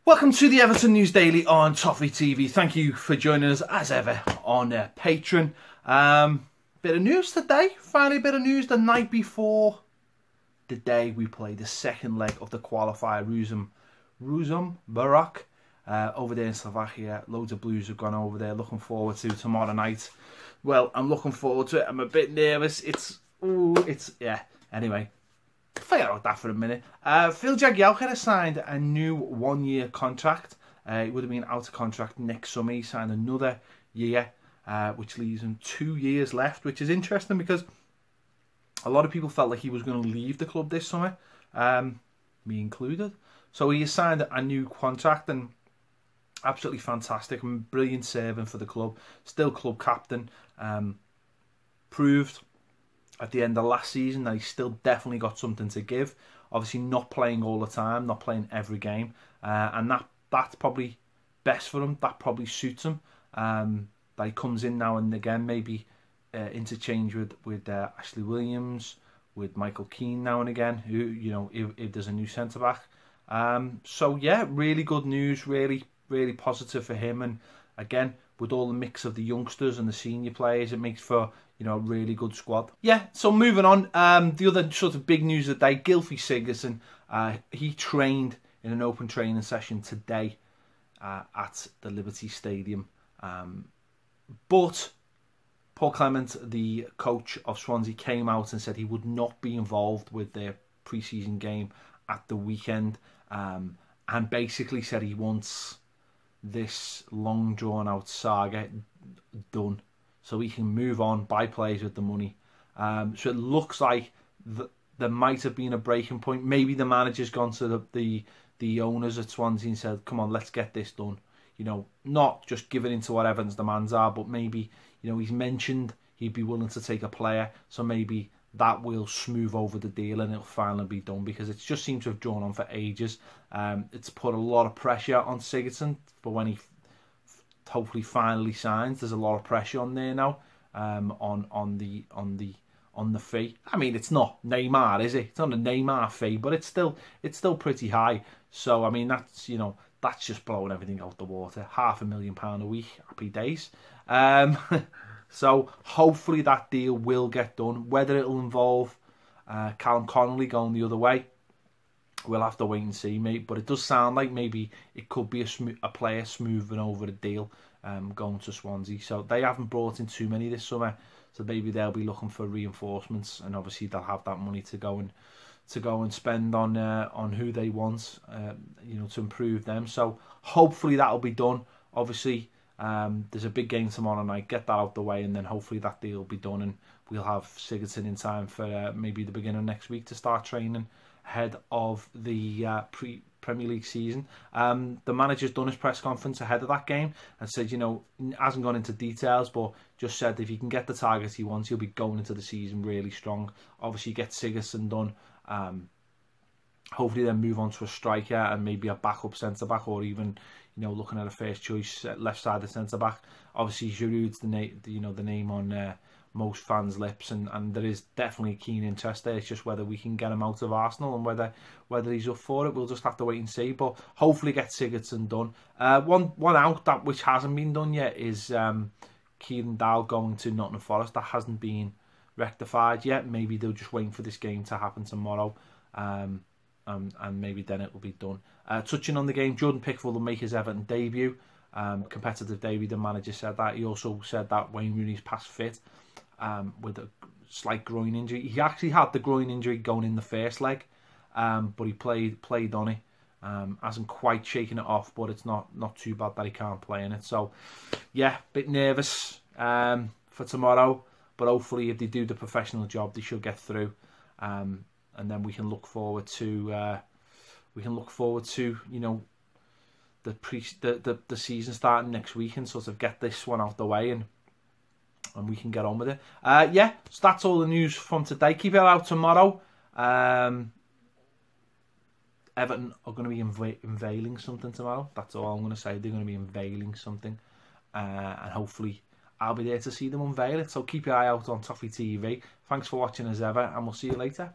Welcome to the Everton News Daily on Toffee TV. Thank you for joining us as ever on Patreon. Bit of news today. Finally a bit of news the night before the day we played the second leg of the qualifier. Rusum Barak over there in Slovakia. Loads of Blues have gone over there. Looking forward to tomorrow night. Well, I'm looking forward to it. I'm a bit nervous. Yeah. Anyway. Forget about that for a minute. Phil Jagielka has signed a new one-year contract. He would have been out of contract next summer. He signed another year, which leaves him 2 years left, which is interesting because a lot of people felt like he was going to leave the club this summer, me included. So he has signed a new contract and absolutely fantastic and brilliant serving for the club. Still club captain. Proved at the end of last season that he's still definitely got something to give. Obviously not playing all the time, not playing every game, and that's probably best for him. That probably suits him. That he comes in now and again, maybe interchange with Ashley Williams, with Michael Keane now and again, who, you know, if there's a new centre back. So yeah, really good news, really positive for him. And again, with all the mix of the youngsters and the senior players, it makes for, you know, a really good squad. Yeah, so moving on, the other sort of big news of the day, Gylfi Sigurdsson, he trained in an open training session today at the Liberty Stadium. But Paul Clement, the coach of Swansea, came out and said he would not be involved with their pre-season game at the weekend, and basically said he wants this long drawn out saga done so he can move on, buy players with the money. So it looks like there might have been a breaking point. Maybe the manager's gone to the owners at Swansea and said, come on, let's get this done. You know, not just give it into what Everton's demands are, but maybe, you know, he's mentioned he'd be willing to take a player, so maybe that will smooth over the deal and it'll finally be done, because it just seems to have drawn on for ages. It's put a lot of pressure on Sigurdsson for when he hopefully finally signs. There's a lot of pressure on there now, on the fee. I mean, it's not Neymar, is it? It's not a Neymar fee, but it's still pretty high. So I mean, that's, you know, that's just blowing everything out the water. £500,000 a week, happy days. So hopefully that deal will get done. Whether it'll involve Callum Connolly going the other way, we'll have to wait and see, mate. But it does sound like maybe it could be a player smoothing over the deal, going to Swansea. So they haven't brought in too many this summer, so maybe they'll be looking for reinforcements, and obviously they'll have that money to go and spend on who they want, you know, to improve them. So hopefully that'll be done. Obviously, there's a big game tomorrow night. Get that out the way, and then hopefully that deal will be done, and we'll have Sigurdsson in time for maybe the beginning of next week to start training ahead of the Premier League season. The manager's done his press conference ahead of that game and said, you know, hasn't gone into details, but just said if he can get the target he wants, he'll be going into the season really strong. Obviously, get Sigurdsson done. Hopefully then move on to a striker and maybe a backup centre-back, or even, you know, looking at a first choice left-sided centre-back. Obviously, Giroud's the name on most fans' lips, and there is definitely a keen interest there. It's just whether we can get him out of Arsenal and whether he's up for it. We'll just have to wait and see. But hopefully get Sigurdsson done. One out that which hasn't been done yet is Kieran Dowell going to Nottingham Forest. That hasn't been rectified yet. Maybe they're just waiting for this game to happen tomorrow. And maybe then it will be done. Touching on the game, Jordan Pickford will make his Everton debut. Competitive debut, the manager said that. He also said that Wayne Rooney's past fit with a slight groin injury. He actually had the groin injury going in the first leg, but he played on it. Hasn't quite shaken it off, but it's not too bad that he can't play in it. So yeah, bit nervous for tomorrow, but hopefully if they do the professional job, they should get through. And then we can look forward to you know, the season starting next week, and sort of get this one out the way, and we can get on with it. Yeah, so that's all the news from today. Keep it out tomorrow. Everton are going to be unveiling something tomorrow. That's all I'm going to say. They're going to be unveiling something, and hopefully I'll be there to see them unveil it. So keep your eye out on Toffee TV. Thanks for watching as ever, and we'll see you later.